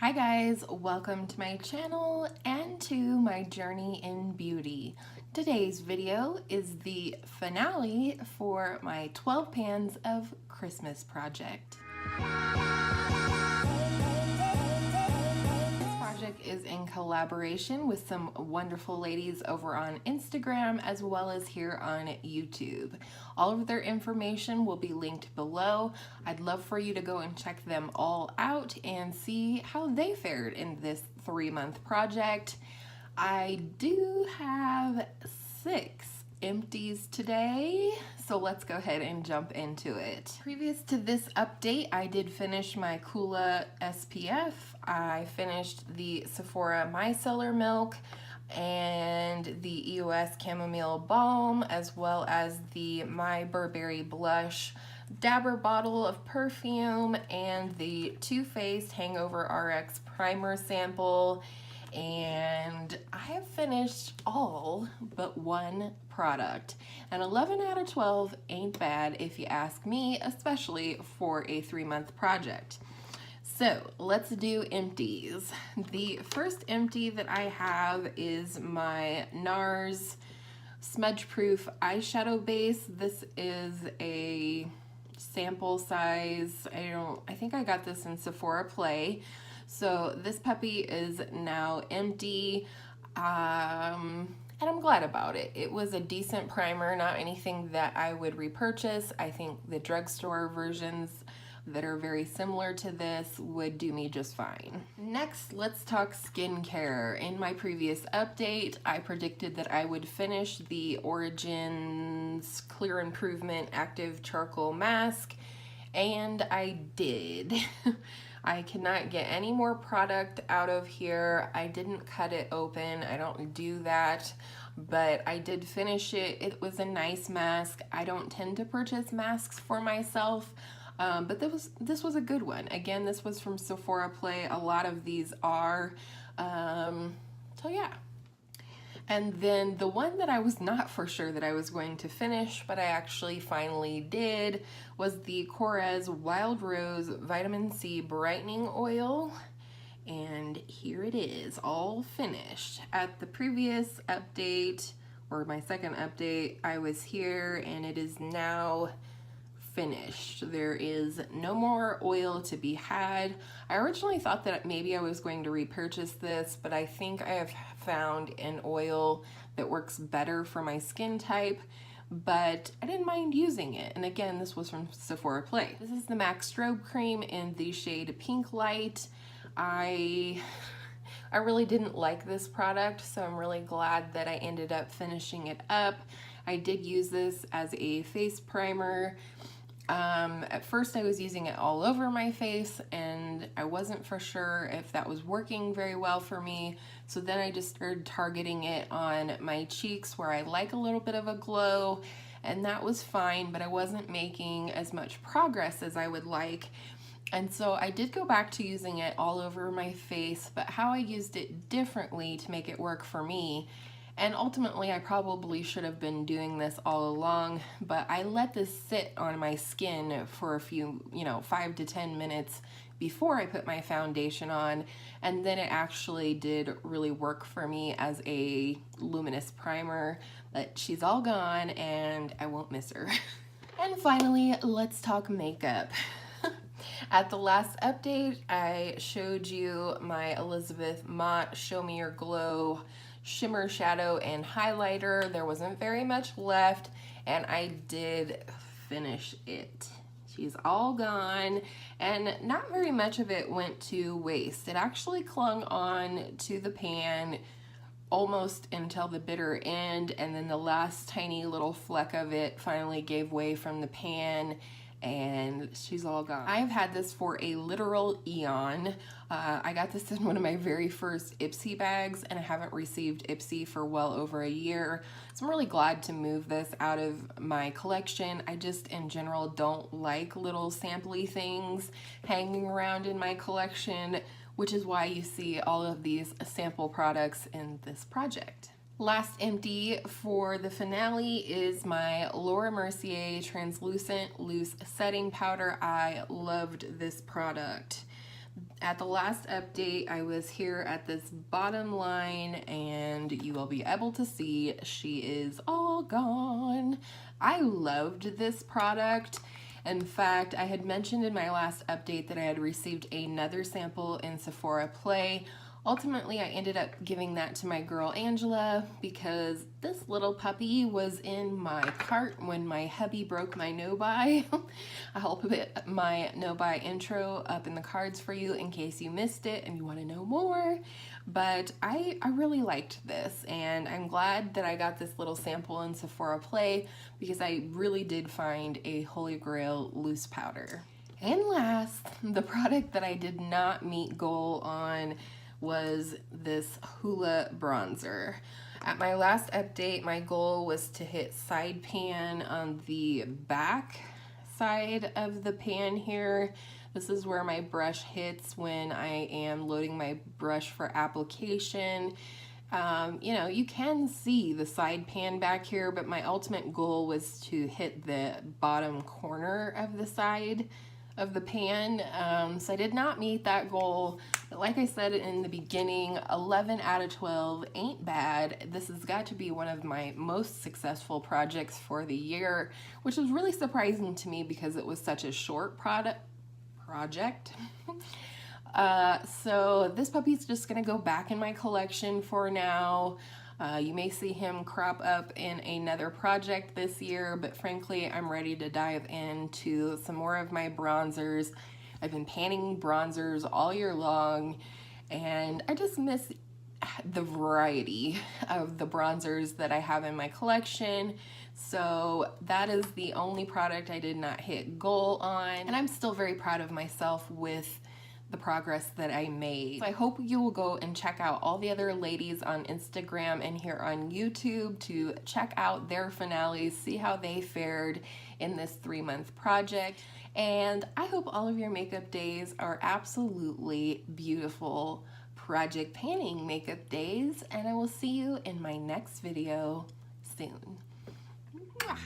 Hi guys, welcome to my channel and to my journey in beauty. Today's video is the finale for my 12 pans of Christmas project. This project is in collaboration with some wonderful ladies over on Instagram as well as here on YouTube. All of their information will be linked below. I'd love for you to go and check them all out and see how they fared in this 3-month project. I do have 6 empties today, so let's go ahead and jump into it. Previous to this update, I did finish my Hoola SPF. I finished the Sephora Micellar Milk and the EOS Chamomile Balm, as well as the My Burberry Blush Dabber bottle of perfume and the Too Faced Hangover RX primer sample. And I have finished all but one product, and 11 out of 12 ain't bad if you ask me, especially for a 3-month project. So let's do empties. The first empty that I have is my NARS smudge proof eyeshadow base. This is a sample size. I think I got this in Sephora Play. So this puppy is now empty, and I'm glad about it. It was a decent primer, not anything that I would repurchase. I think the drugstore versions that are very similar to this would do me just fine. Next, let's talk skincare. In my previous update, I predicted that I would finish the Origins Clear Improvement Active Charcoal Mask, and I did. I cannot get any more product out of here. I didn't cut it open. I don't do that, but I did finish it. It was a nice mask. I don't tend to purchase masks for myself, but this was a good one. Again, this was from Sephora Play. A lot of these are, so yeah. And then the one that I was not for sure that I was going to finish, but I actually finally did, was the Korres Wild Rose Vitamin C Brightening Oil. And here it is, all finished. At the previous update, or my second update, I was here and it is now finished. There is no more oil to be had. I originally thought that maybe I was going to repurchase this, but I think I have found an oil that works better for my skin type, but I didn't mind using it. And again, this was from Sephora Play. This is the MAC Strobe Cream in the shade Pink Light. I really didn't like this product, so I'm really glad that I ended up finishing it up. I did use this as a face primer. At first I was using it all over my face and I wasn't for sure if that was working very well for me, so then I just started targeting it on my cheeks where I like a little bit of a glow, and that was fine, but I wasn't making as much progress as I would like. And so I did go back to using it all over my face, but how I used it differently to make it work for me. And ultimately, I probably should have been doing this all along, but I let this sit on my skin for a few, 5 to 10 minutes before I put my foundation on, and then it actually did really work for me as a luminous primer, but she's all gone and I won't miss her. And finally, let's talk makeup. At the last update, I showed you my Elizabeth Mott Show Me Your Glow shimmer shadow and highlighter. There wasn't very much left, and I did finish it. She's all gone, and not very much of it went to waste. It actually clung on to the pan almost until the bitter end, and then the last tiny little fleck of it finally gave way from the pan, and she's all gone. I've had this for a literal eon. I got this in one of my very first Ipsy bags, and I haven't received Ipsy for well over a year. So I'm really glad to move this out of my collection. I just in general don't like little sampley things hanging around in my collection, which is why you see all of these sample products in this project. Last empty for the finale is my Laura Mercier Translucent Loose Setting Powder. I loved this product. At the last update, I was here at this bottom line, and you will be able to see she is all gone. I loved this product. In fact, I had mentioned in my last update that I had received another sample in Sephora Play. Ultimately, I ended up giving that to my girl Angela because this little puppy was in my cart when my hubby broke my no-buy. I'll put my no-buy intro up in the cards for you in case you missed it and you want to know more. But I really liked this, and I'm glad that I got this little sample in Sephora Play because I really did find a holy grail loose powder. And last, the product that I did not meet goal on was this Hoola Bronzer. At my last update, my goal was to hit side pan on the back side of the pan here. This is where my brush hits when I am loading my brush for application. You know, you can see the side pan back here, but my ultimate goal was to hit the bottom corner of the side of the pan. So I did not meet that goal, but like I said in the beginning, 11 out of 12 ain't bad. This has got to be one of my most successful projects for the year, which was really surprising to me because it was such a short project. So this puppy's just gonna go back in my collection for now. You may see him crop up in another project this year, but frankly, I'm ready to dive into some more of my bronzers. I've been panning bronzers all year long, and I just miss the variety of the bronzers that I have in my collection. So that is the only product I did not hit goal on, and I'm still very proud of myself with the progress that I made. So I hope you will go and check out all the other ladies on Instagram and here on YouTube to check out their finales, see how they fared in this 3-month project. And I hope all of your makeup days are absolutely beautiful project panning makeup days, and I will see you in my next video soon. Mwah.